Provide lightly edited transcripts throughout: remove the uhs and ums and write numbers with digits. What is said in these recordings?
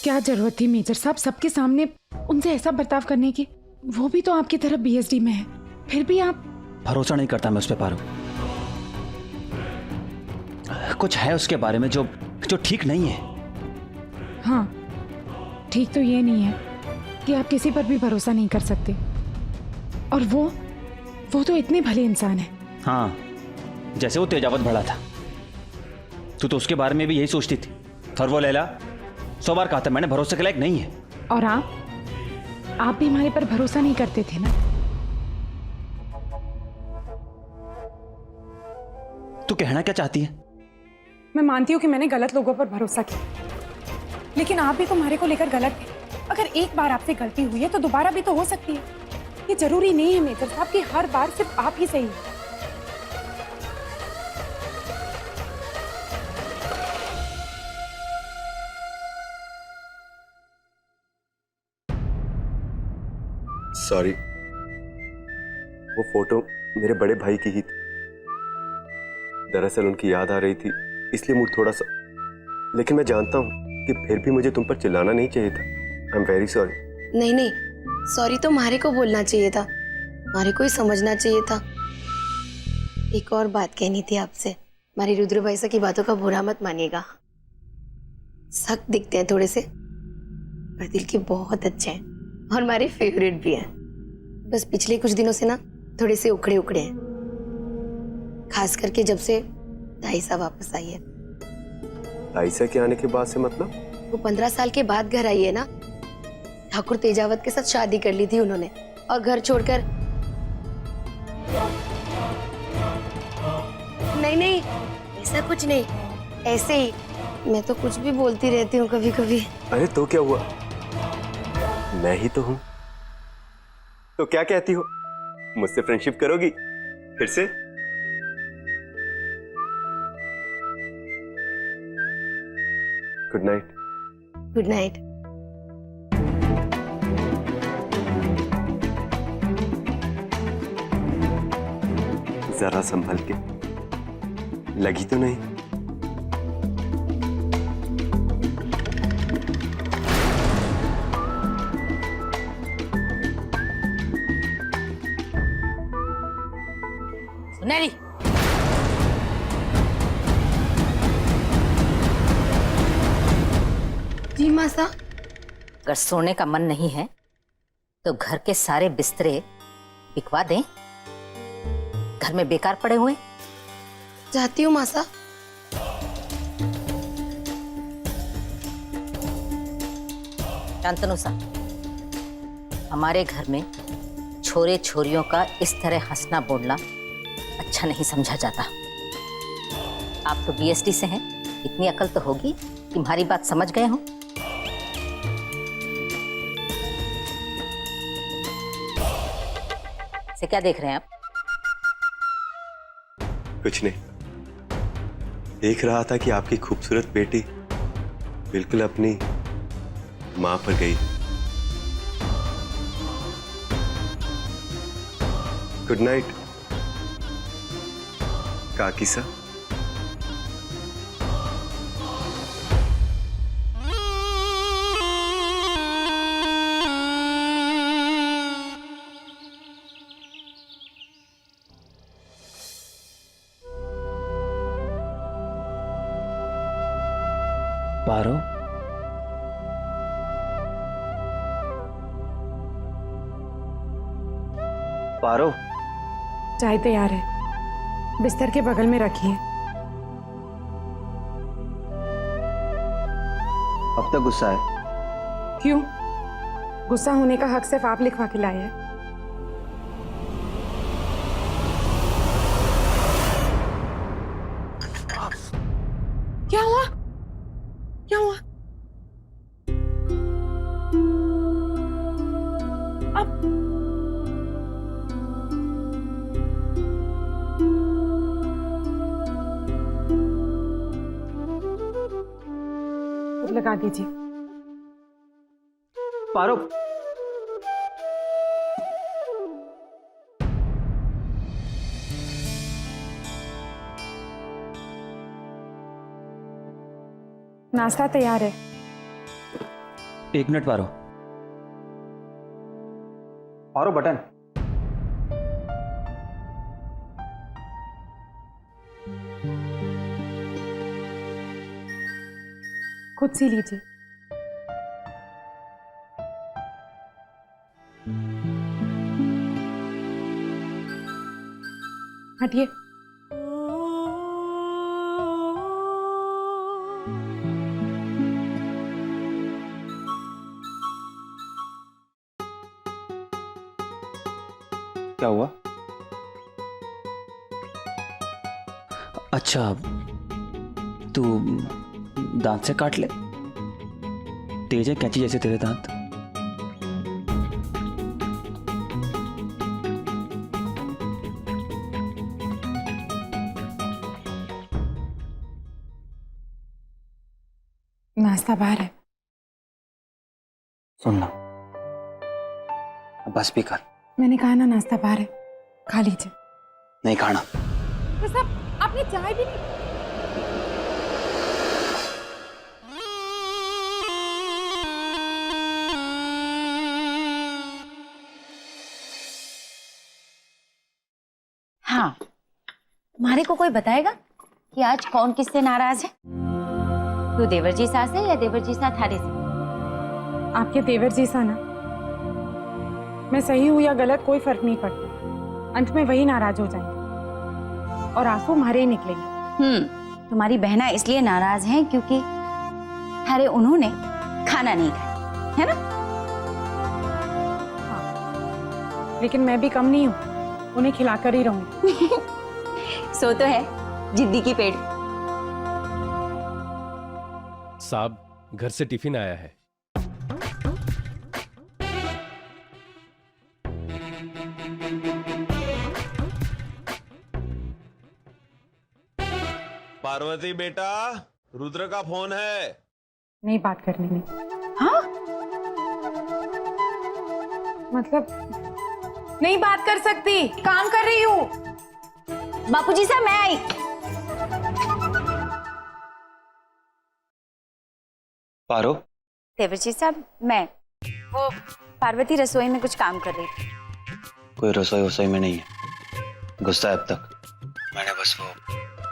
क्या जरूरत थी मेजर साहब सबके सामने उनसे ऐसा बर्ताव करने की? वो भी तो आपकी तरह बीएसडी में है, फिर भी आप। भरोसा नहीं करता मैं उस पे पारो। कुछ है उसके बारे में जो ठीक नहीं है। हाँ, ठीक तो ये नहीं है कि आप किसी पर भी भरोसा नहीं कर सकते, और वो तो इतने भले इंसान है। हाँ, जैसे वो तेजावत भड़ा था, तू तो उसके बारे में भी यही सोचती थी। और वो लैला 100 बार कहा था मैंने, भरोसे के लायक नहीं है। और आप भी हमारे पर भरोसा नहीं करते थे ना। तू कहना क्या चाहती है? मैं मानती हूँ कि मैंने गलत लोगों पर भरोसा किया, लेकिन आप भी तो हमारे को लेकर गलत थे। अगर एक बार आपसे गलती हुई है तो दोबारा भी तो हो सकती है। ये जरूरी नहीं है मेजर साहब कि हर बार सिर्फ आप ही सही है। सॉरी, वो फोटो मेरे बड़े भाई की ही थी। दरअसल उनकी याद आ रही थी, इसलिए मूड थोड़ा सा, लेकिन मैं जानता हूँ कि फिर भी मुझे तुम पर चिल्लाना नहीं चाहिए था। I am very sorry. नहीं, सॉरी तो मारे को बोलना चाहिए था, मारे को ही समझना चाहिए था। एक और बात कहनी थी आपसे, हमारी रुद्र भाई की बातों का बुरा मत मानिएगा। सख्त दिखते हैं थोड़े से, पर दिल के बहुत अच्छे हैं और हमारे फेवरेट भी हैं। बस पिछले कुछ दिनों से ना थोड़े से उखड़े हैं, खास करके जब से दाइसा वापस आई है। दाइसा के आने के बाद से मतलब? वो 15 साल के बाद घर आई है ना। ठाकुर तेजावत के साथ शादी कर ली थी उन्होंने और घर छोड़कर। नहीं, ऐसा कुछ नहीं, ऐसे ही। मैं तो कुछ भी बोलती रहती हूँ कभी कभी। अरे तो क्या हुआ, मैं ही तो हूँ। तो क्या कहती हो, मुझसे फ्रेंडशिप करोगी फिर से? Good night. Good night. जरा संभल के, लगी तो नहीं? सुनहरी, जी मासा। अगर सोने का मन नहीं है तो घर के सारे बिस्तरे बिकवा दें, घर में बेकार पड़े हुए। जाती हूँ मासा। शांतनु सा, हमारे घर में छोरे छोरियों का इस तरह हंसना बोलना अच्छा नहीं समझा जाता। आप तो बीएसडी से हैं, इतनी अकल तो होगी कि हमारी बात समझ गए हो। से क्या देख रहे हैं आप? कुछ नहीं, देख रहा था कि आपकी खूबसूरत बेटी बिल्कुल अपनी मां पर गई। गुड नाइट काकी सा। पारो, पारो, चाय तैयार है, बिस्तर के बगल में रखिए। अब तक गुस्सा है? क्यों? गुस्सा होने का हक सिर्फ आप लिखवा के लाए हैं। क्या हुआ? क्या हुआ? अब लगा दीजिए। पारो, नाश्ता तैयार है, एक मिनट पारो। पारो बटन। खुद सी लीजिए। हटिए। क्या हुआ? अच्छा, तू दांत से काट ले। तेज है कैंची जैसे तेरे दांत। नाश्ता बाहर है। सुनना, बस भी कर। मैंने कहा ना नाश्ता बाहर है, खा लीजिए। नहीं खाना। तो सब आपने चाय भी नहीं। हाँ, तुम्हारे को कोई बताएगा कि आज कौन किससे नाराज है? तू देवर जी सास है या देवर जी साथ हारे से? आपके देवर जैसा ना, मैं सही हूं या गलत कोई फर्क नहीं पड़ता। अंत में वही नाराज हो जाएंगे और आंसू हमारे ही निकलेंगे। तुम्हारी बहना इसलिए नाराज हैं क्योंकि अरे उन्होंने खाना नहीं खाया, है ना? हाँ, लेकिन मैं भी कम नहीं हूं, उन्हें खिलाकर ही रहूंगी। सो तो है जिद्दी की पेड़। साहब, घर से टिफिन आया है। पार्वती बेटा, रुद्र का फोन है। नहीं बात करनी में। हाँ? मतलब नहीं बात कर सकती, काम कर रही हूँ। बापूजी साहब मैं आई। पारो, देवर्जी साहब मैं, वो पार्वती रसोई में कुछ काम कर रही थी। कोई रसोई वसोई में नहीं है, गुस्सा है अब तक। मैंने बस वो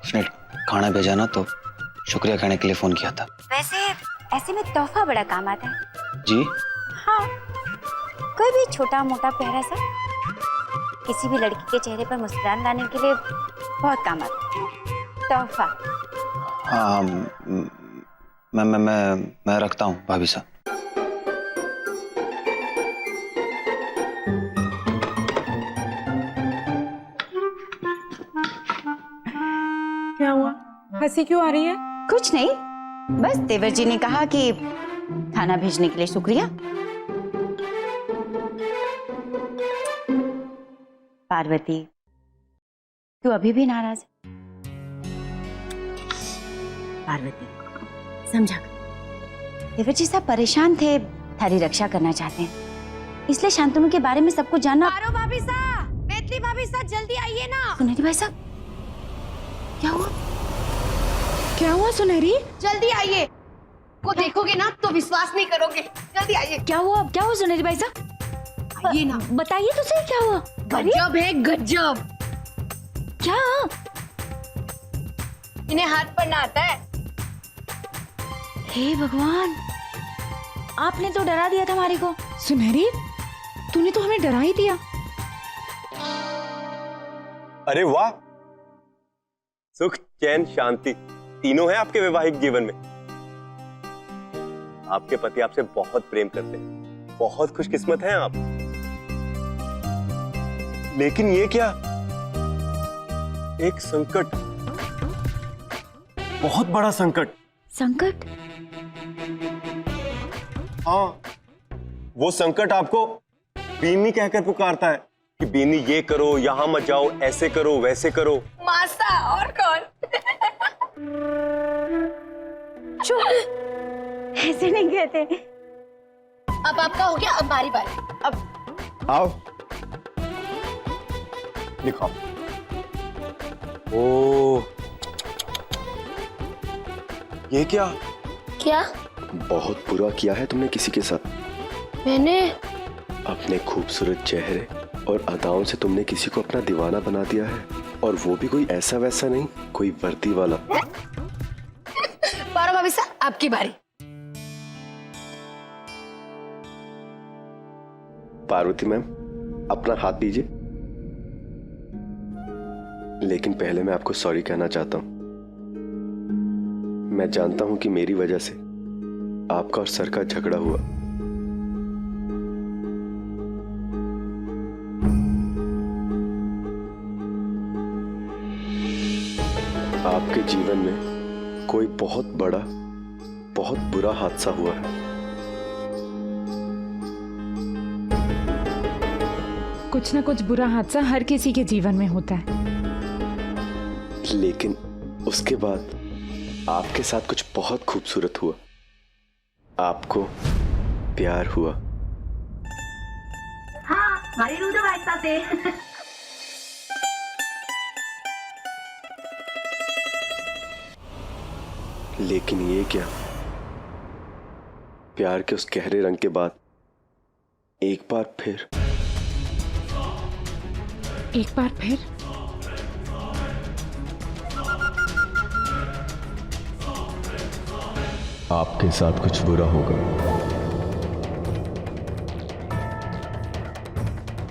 उसने खाना भेजा ना तो शुक्रिया कहने के लिए फोन किया था। वैसे ऐसे में तोहफा बड़ा काम आता है। जी? हाँ, कोई भी छोटा मोटा प्यारा सा किसी भी लड़की के चेहरे पर मुस्कुराहट लाने के लिए बहुत काम आता है। तोहफा। हाँ, मैं रखता हूँ भाभी साहब। क्या हुआ, हंसी क्यों आ रही है? कुछ नहीं, बस देवर जी ने कहा कि खाना भेजने के लिए शुक्रिया। पार्वती, तू अभी भी नाराज है? पार्वती, समझा कर। देवर जी साहब परेशान थे, थारी रक्षा करना चाहते हैं, इसलिए शांतनु के बारे में सब कुछ जानना। पारो भाभी साहब, मैथिली भाभी साहब जल्दी आइए ना। सुनेरी भाई साहब, क्या हुआ? क्या हुआ सुनहरी? जल्दी आइए, को देखोगे ना तो विश्वास नहीं करोगे। जल्दी आइए। क्या हुआ सुनेरी भाई साहब? आइए ना। बताइए तो सही क्या हुआ? गजब है गजब। क्या? इन्हें हाथ पढ़ना आता है। हे भगवान, आपने तो डरा दिया था हमारे को। सुनहरी, तूने तो हमें डरा ही दिया। अरे वाह, सुख चैन शांति तीनों है आपके वैवाहिक जीवन में। आपके पति आपसे बहुत प्रेम करते हैं, बहुत खुशकिस्मत हैं आप। लेकिन ये क्या, एक संकट, बहुत बड़ा संकट। संकट? हाँ, वो संकट आपको बीनी कहकर पुकारता है कि बीनी ये करो, यहां मत जाओ, ऐसे करो, वैसे करो। मासा और कौन? चुप, ऐसे नहीं कहते। अब आपका हो गया, अब हमारी बारी। अब आओ, दिखाओ। ओ, ये क्या? क्या? बहुत बुरा किया है तुमने किसी के साथ। मैंने? अपने खूबसूरत चेहरे और अदाओं से तुमने किसी को अपना दीवाना बना दिया है, और वो भी कोई ऐसा वैसा नहीं, कोई वर्दी वाला। पारो भाभी साहब, आपकी बारी। पार्वती मैम, अपना हाथ दीजिए। लेकिन पहले मैं आपको सॉरी कहना चाहता हूं। मैं जानता हूं कि मेरी वजह से आपका और सर का झगड़ा हुआ। आपके जीवन में कोई बहुत बड़ा, बहुत बुरा हादसा हुआ है। कुछ ना कुछ बुरा हादसा हर किसी के जीवन में होता है, लेकिन उसके बाद आपके साथ कुछ बहुत खूबसूरत हुआ। आपको प्यार हुआ। हाँ, हमारी रुद्र भाई से। लेकिन ये क्या, प्यार के उस गहरे रंग के बाद एक बार फिर आपके साथ कुछ बुरा होगा,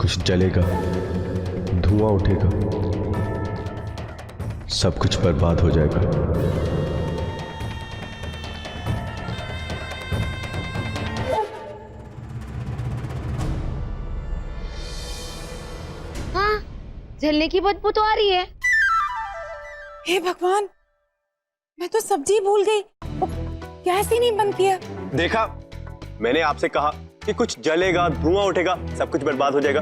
कुछ जलेगा, धुआं उठेगा, सब कुछ बर्बाद हो जाएगा। हाँ, जलने की बदबू तो आ रही है। हे भगवान, मैं तो सब्जी भूल गई। गैस ही नहीं बंद किया। देखा, मैंने आपसे कहा कि कुछ जलेगा, धुआं उठेगा, सब कुछ बर्बाद हो जाएगा।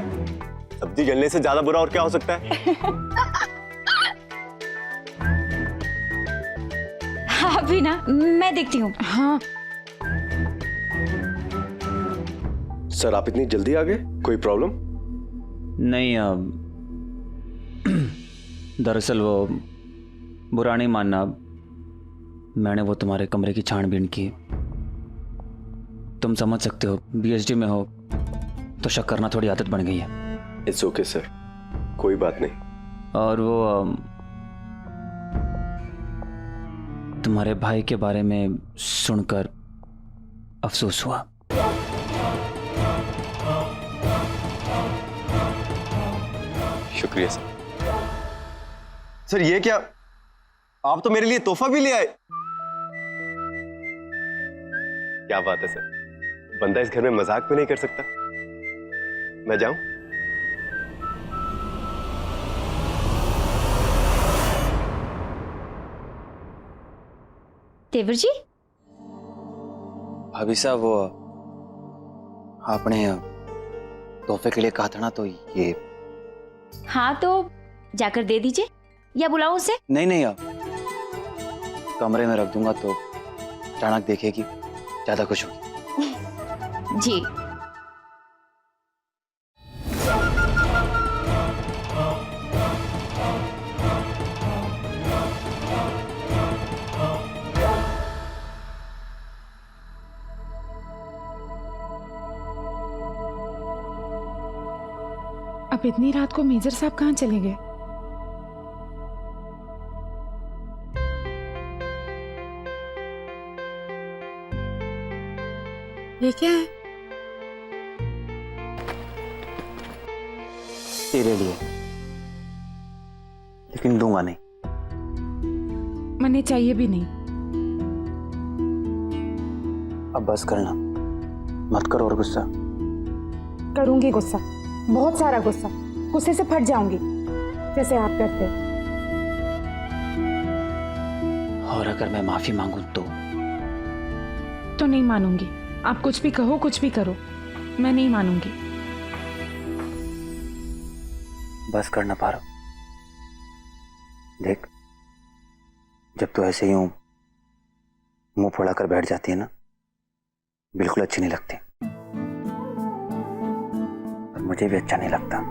सब्जी जलने से ज्यादा बुरा और क्या हो सकता है? हाँ भी ना, मैं देखती हूँ। हाँ, सर आप इतनी जल्दी आ गए, कोई प्रॉब्लम? नहीं, दरअसल वो बुरा नहीं मानना, मैंने वो तुम्हारे कमरे की छानबीन की। तुम समझ सकते हो, बीएसडी में हो तो शक करना थोड़ी आदत बन गई है। इट्स ओके सर, कोई बात नहीं। और वो तुम्हारे भाई के बारे में सुनकर अफसोस हुआ। शुक्रिया सर। सर ये क्या, आप तो मेरे लिए तोहफा भी ले आए। क्या बात है सर, बंदा इस घर में मजाक भी नहीं कर सकता। मैं जाऊं? तेवर जी, भाभी साहब, वो आपने तोहफे के लिए कहा था ना, तो ये। हाँ तो जाकर दे दीजिए या बुलाओ उसे। नहीं, आप कमरे में रख दूंगा तो अचानक देखेगी, ज्यादा खुश होगी। जी। अब इतनी रात को मेजर साहब कहाँ चले गए? ये क्या है? तेरे लिए, लेकिन दूंगा नहीं। मने चाहिए भी नहीं। अब बस करना, मत करो और गुस्सा। करूंगी गुस्सा, बहुत सारा गुस्सा। गुस्से से फट जाऊंगी जैसे आप करते। और अगर मैं माफी मांगूं तो नहीं मानूंगी। आप कुछ भी कहो, कुछ भी करो, मैं नहीं मानूंगी। बस करना पारो। देख, जब तू ऐसे यूं मुंह फुला कर बैठ जाती है ना, बिल्कुल अच्छी नहीं लगती। और मुझे भी अच्छा नहीं लगता।